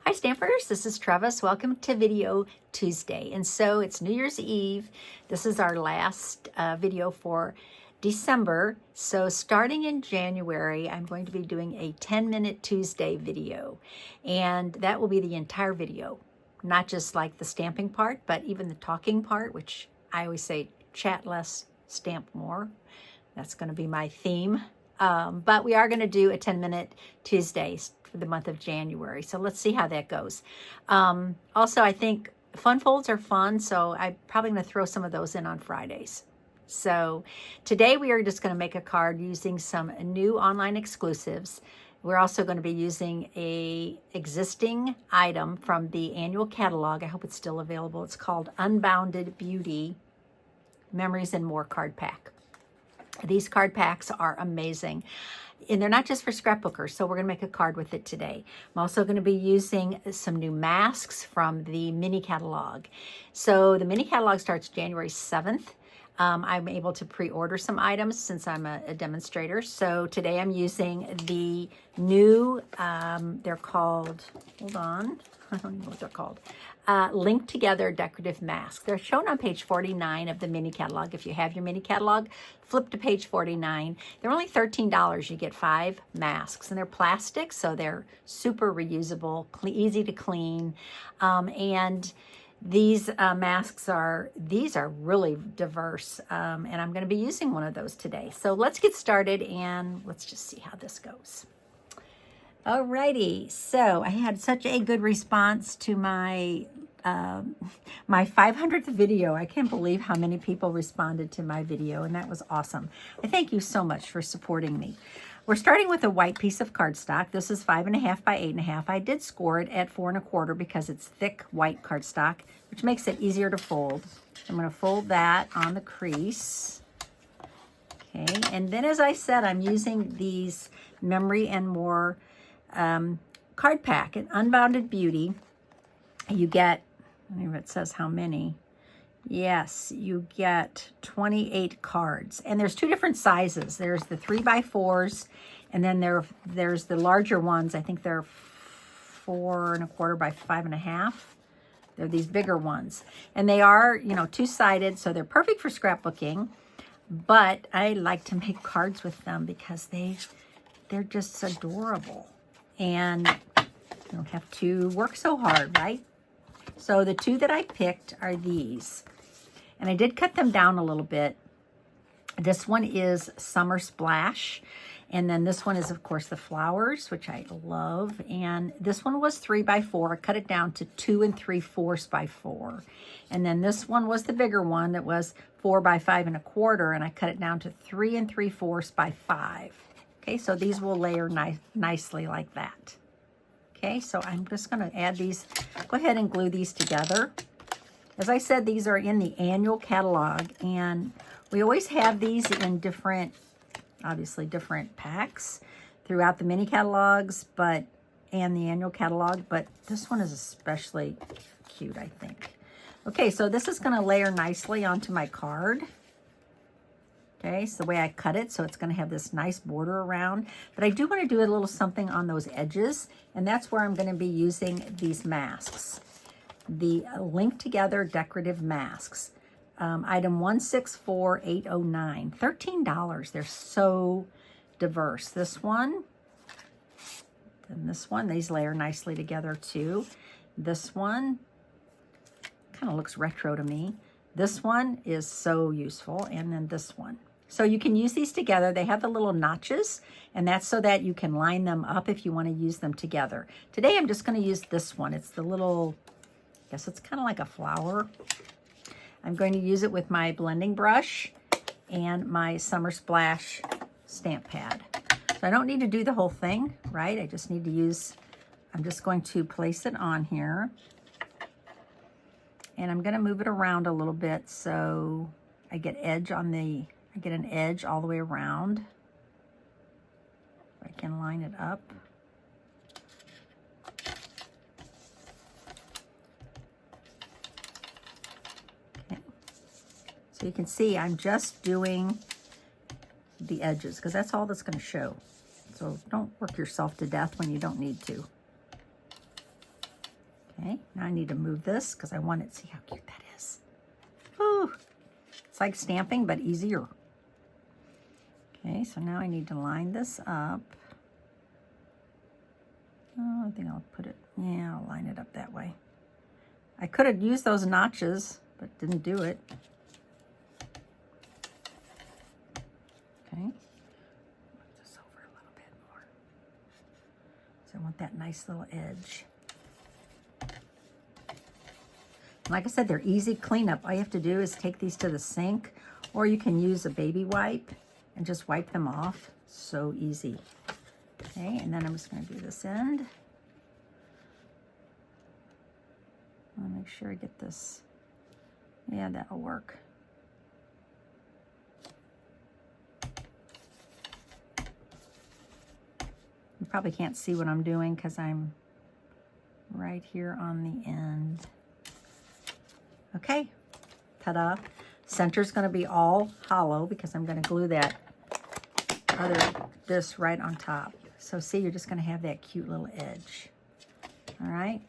Hi Stampers, this is Trevis. Welcome to Video Tuesday. And so it's New Year's Eve. This is our last video for December. So starting in January, I'm going to be doing a 10-minute Tuesday video. And that will be the entire video. Not just like the stamping part, but even the talking part, which I always say chat less, stamp more. That's going to be my theme. But we are going to do a 10-minute Tuesday for the month of January. So let's see how that goes. Also, I think fun folds are fun, so I'm probably going to throw some of those in on Fridays. So today we are just going to make a card using some new online exclusives. We're also going to be using a existing item from the annual catalog. I hope it's still available. It's called Unbounded Beauty Memories More Card Pack. These card packs are amazing. And they're not just for scrapbookers, so we're going to make a card with it today. I'm also going to be using some new masks from the mini catalog. So the mini catalog starts January 7th. I'm able to pre-order some items since I'm a demonstrator. So today I'm using the new, they're called, hold on, I don't know what they're called, linked together decorative masks. They're shown on page 49 of the mini catalog. If you have your mini catalog, flip to page 49. They're only $13. You get 5 masks, and they're plastic, so they're super reusable, easy to clean, and these masks are really diverse, and I'm going to be using one of those today. So let's get started and let's just see how this goes. Alrighty, so I had such a good response to my my 500th video. I can't believe how many people responded to my video, and that was awesome. I thank you so much for supporting me. We're starting with a white piece of cardstock. This is 5.5 by 8.5. I did score it at 4.25 because it's thick white cardstock, which makes it easier to fold. I'm going to fold that on the crease. Okay, and then as I said, I'm using these Memory and More card pack, an Unbounded Beauty. You get, I don't know if it says how many. Yes, you get 28 cards, and there's 2 different sizes. There's the 3x4s, and then there's the larger ones. I think they're 4.25 by 5.5. They're these bigger ones, and they are, you know, 2-sided, so they're perfect for scrapbooking. But I like to make cards with them because they're just adorable, and you don't have to work so hard, right? So the 2 that I picked are these. And I did cut them down a little bit. This one is Summer Splash. And then this one is, of course, the flowers, which I love. And this one was 3x4. I cut it down to 2 3/4 by 4. And then this one was the bigger one that was 4 by 5.25. And I cut it down to 3 3/4 by 5. Okay, so these will layer nicely like that. Okay, so I'm just going to add these. Go ahead and glue these together. As I said, these are in the annual catalog, and we always have these in different, obviously different packs throughout the mini catalogs, and the annual catalog, but this one is especially cute, I think. Okay, so this is going to layer nicely onto my card. Okay, so the way I cut it, so it's going to have this nice border around. But I do want to do a little something on those edges, and that's where I'm going to be using these masks. The linked together decorative masks. Item 164809. $13. They're so diverse. This one, and this one, these layer nicely together too. This one kind of looks retro to me. This one is so useful, and then this one. So you can use these together. They have the little notches, and that's so that you can line them up if you want to use them together. Today I'm just going to use this one. It's the little, I guess it's kind of like a flower. I'm going to use it with my blending brush and my Summer Splash stamp pad. So I don't need to do the whole thing, right? I just need to use, I'm just going to place it on here. And I'm going to move it around a little bit so I get an edge all the way around. I can line it up. Okay. So you can see I'm just doing the edges because that's all that's going to show. So don't work yourself to death when you don't need to. Okay, now I need to move this because I want it. See how cute that is. Ooh, it's like stamping, but easier. Okay, so now I need to line this up. Oh, I think I'll put it, yeah, I'll line it up that way. I could have used those notches, but didn't do it. Okay, move this over a little bit more. So I want that nice little edge. Like I said, they're easy cleanup. All you have to do is take these to the sink, or you can use a baby wipe and just wipe them off. So easy. Okay, and then I'm just going to do this end. I'll make sure I get this. Yeah, that'll work. You probably can't see what I'm doing because I'm right here on the end. Okay, ta-da. Center's going to be all hollow because I'm going to glue this right on top. So see, you're just going to have that cute little edge. All right.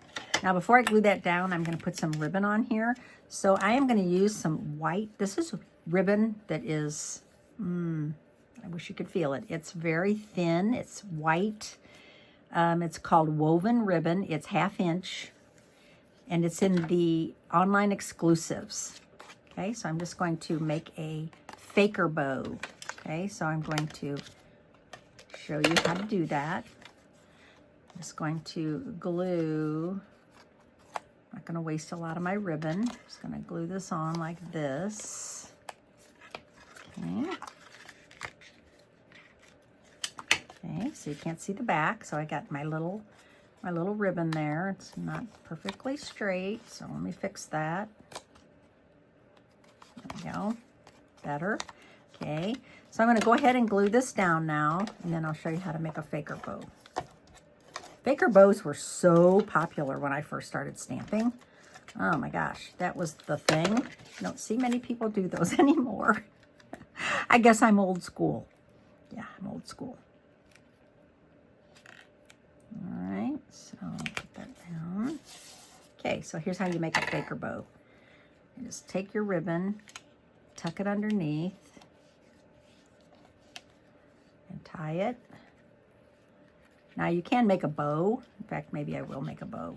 Now, before I glue that down, I'm going to put some ribbon on here. So I am going to use some white. This is ribbon that is, I wish you could feel it. It's very thin. It's white. It's called woven ribbon. It's 1/2 inch. And it's in the online exclusives. Okay, so I'm just going to make a faker bow. Okay, so I'm going to show you how to do that. I'm just going to glue. I'm not going to waste a lot of my ribbon. I'm just going to glue this on like this. Okay. Okay, so you can't see the back. So I got my little ribbon there. It's not perfectly straight, so let me fix that. There we go. Better. Okay, so I'm going to go ahead and glue this down now, and then I'll show you how to make a faker bow. Faker bows were so popular when I first started stamping. Oh my gosh, that was the thing. You don't see many people do those anymore. I guess I'm old school. Yeah, I'm old school. All right, so put that down. Okay, so here's how you make a faker bow. You just take your ribbon, tuck it underneath, and tie it. Now you can make a bow. In fact, maybe I will make a bow,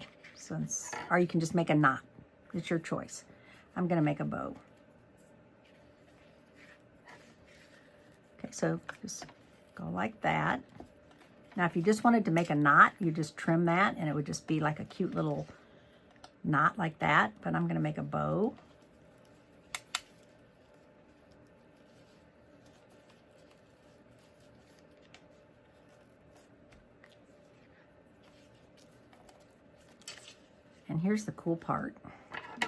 or you can just make a knot. It's your choice. I'm going to make a bow. Okay, so just go like that. Now, if you just wanted to make a knot, you just trim that, and it would just be like a cute little knot like that. But I'm going to make a bow. And here's the cool part.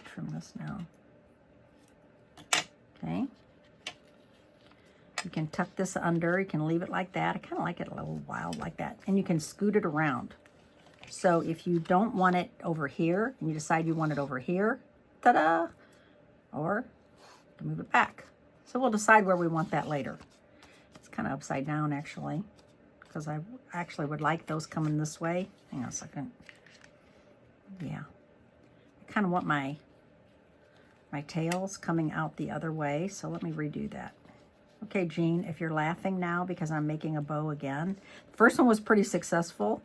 Trim this now. Okay. You can tuck this under. You can leave it like that. I kind of like it a little wild like that. And you can scoot it around. So if you don't want it over here, and you decide you want it over here, ta-da! Or you can move it back. So we'll decide where we want that later. It's kind of upside down, actually, because I actually would like those coming this way. Hang on a second. Yeah. I kind of want my tails coming out the other way, so let me redo that. Okay, Jean, if you're laughing now because I'm making a bow again. The first one was pretty successful.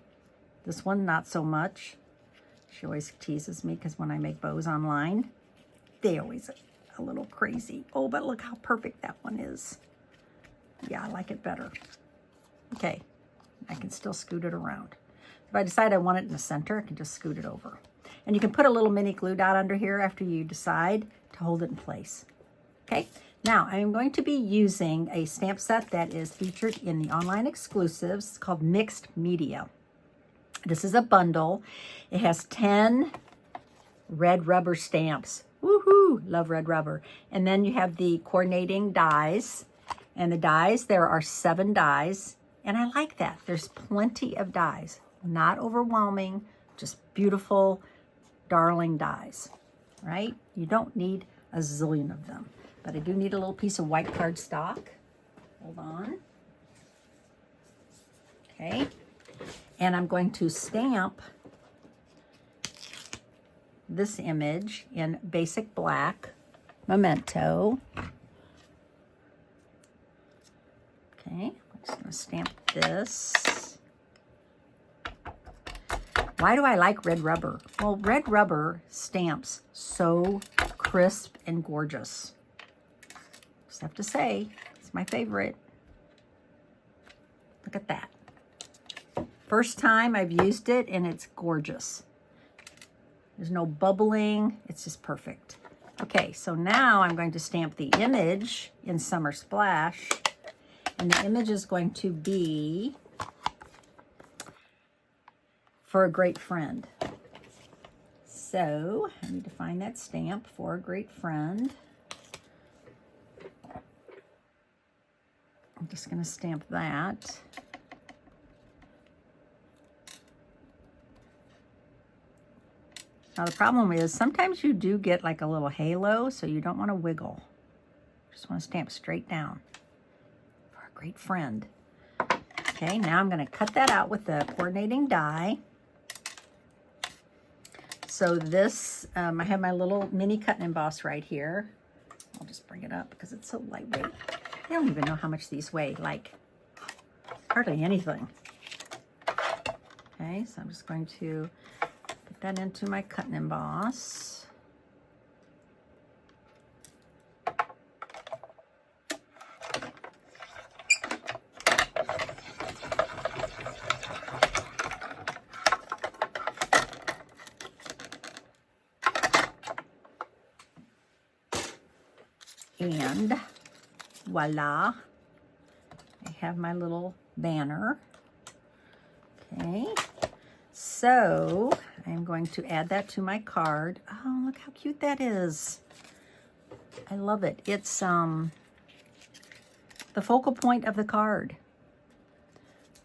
This one, not so much. She always teases me because when I make bows online, they always a little crazy. Oh, but look how perfect that one is. Yeah, I like it better. Okay, I can still scoot it around. If I decide I want it in the center, I can just scoot it over. And you can put a little mini glue dot under here after you decide to hold it in place. Okay, now I'm going to be using a stamp set that is featured in the online exclusives. It's called Mixed Media. This is a bundle. It has 10 red rubber stamps. Woohoo! Love red rubber. And then you have the coordinating dies. And the dies, there are 7 dies. And I like that. There's plenty of dies. Not overwhelming, just beautiful, darling dies, right? You don't need a zillion of them. But I do need a little piece of white cardstock. Hold on. Okay. And I'm going to stamp this image in basic black memento. Okay, I'm just going to stamp this. Why do I like red rubber? Well, red rubber stamps so crisp and gorgeous. Just have to say, it's my favorite. Look at that. First time I've used it, and it's gorgeous. There's no bubbling. It's just perfect. Okay, so now I'm going to stamp the image in Summer Splash. And the image is going to be For a Great Friend. So I need to find that stamp, For a Great Friend. I'm just going to stamp that. Now the problem is sometimes you do get like a little halo, so you don't want to wiggle. Just want to stamp straight down. For a Great Friend. Okay, now I'm going to cut that out with the coordinating die. So this, I have my little mini cut and emboss right here. I'll just bring it up because it's so lightweight. I don't even know how much these weigh, like hardly anything. Okay, so I'm just going to put that into my cut and emboss. And voila, I have my little banner. Okay, so I'm going to add that to my card. Oh, look how cute that is. I love it. It's the focal point of the card.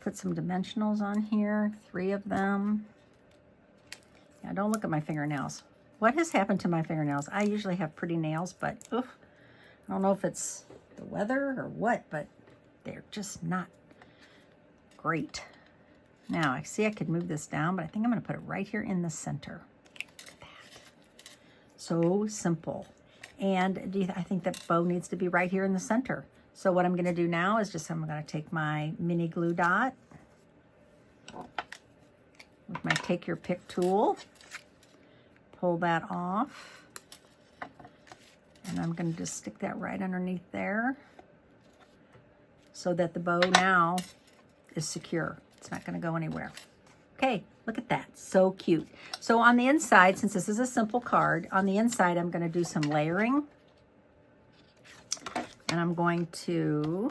Put some dimensionals on here, 3 of them. Yeah, don't look at my fingernails. What has happened to my fingernails? I usually have pretty nails, but oof, I don't know if it's the weather or what, but they're just not great. Now, I see I could move this down, but I think I'm going to put it right here in the center. Look at that. So simple. And I think that bow needs to be right here in the center. So what I'm going to do now is I'm going to take my mini glue dot with my Take Your Pick tool, pull that off. And I'm going to just stick that right underneath there so that the bow now is secure. It's not going to go anywhere. Okay, look at that. So cute. So on the inside, since this is a simple card, on the inside I'm going to do some layering. And I'm going to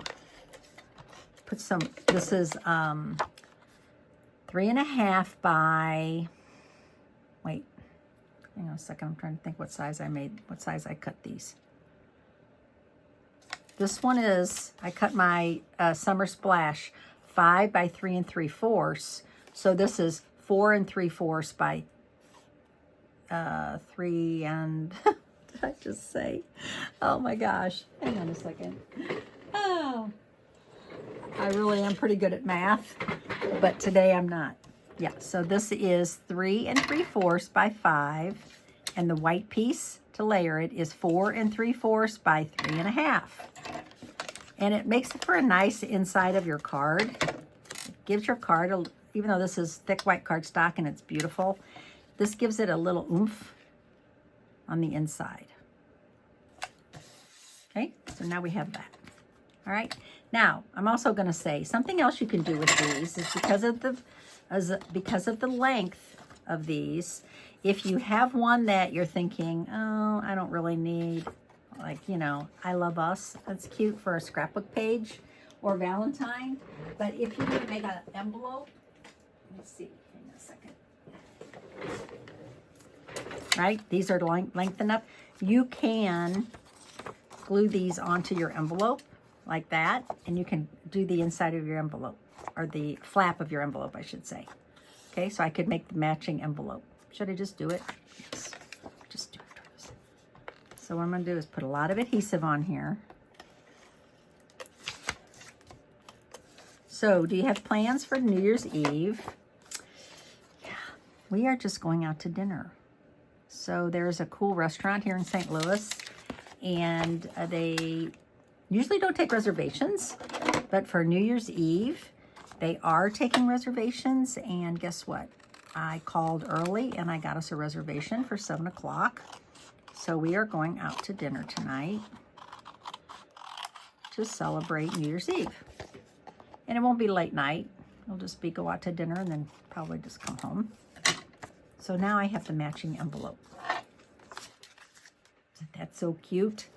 put some, this is 3.5 by, wait. Hang on a second, I'm trying to think what size I made, what size I cut these. This one is, I cut my Summer Splash 5 by 3 3/4. So this is 4 3/4 by 3 and, did I just say? Oh my gosh, hang on a second. Oh, I really am pretty good at math, but today I'm not. Yeah, so this is 3 3/4 by 5, and the white piece to layer it is 4 3/4 by 3.5. And it makes it for a nice inside of your card. It gives your card, even though this is thick white cardstock and it's beautiful, this gives it a little oomph on the inside. Okay, so now we have that. All right, now I'm also going to say something else you can do with these is because of the length of these, if you have one that you're thinking, oh, I don't really need, like, you know, I Love Us, that's cute for a scrapbook page or Valentine, but if you need to make an envelope, let me see, hang on a second. Right, these are length enough. You can glue these onto your envelope like that, and you can do the inside of your envelope, or the flap of your envelope, I should say. Okay, so I could make the matching envelope. Should I just do it? Yes, just do it. So what I'm going to do is put a lot of adhesive on here. So do you have plans for New Year's Eve? Yeah, we are just going out to dinner. So there's a cool restaurant here in St. Louis, and they usually don't take reservations, but for New Year's Eve, they are taking reservations. And guess what? I called early and I got us a reservation for 7 o'clock. So we are going out to dinner tonight to celebrate New Year's Eve. And it won't be late night. It'll just be go out to dinner and then probably just come home. So now I have the matching envelope. Isn't that so cute?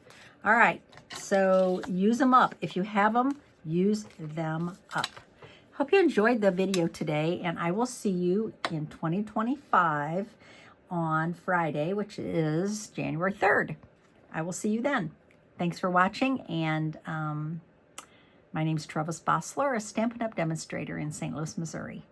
All right, so use them up. If you have them, use them up. Hope you enjoyed the video today, and I will see you in 2025 on Friday, which is January 3rd. I will see you then. Thanks for watching, and my name's Trevis Bossler, a Stampin' Up! Demonstrator in St. Louis, Missouri.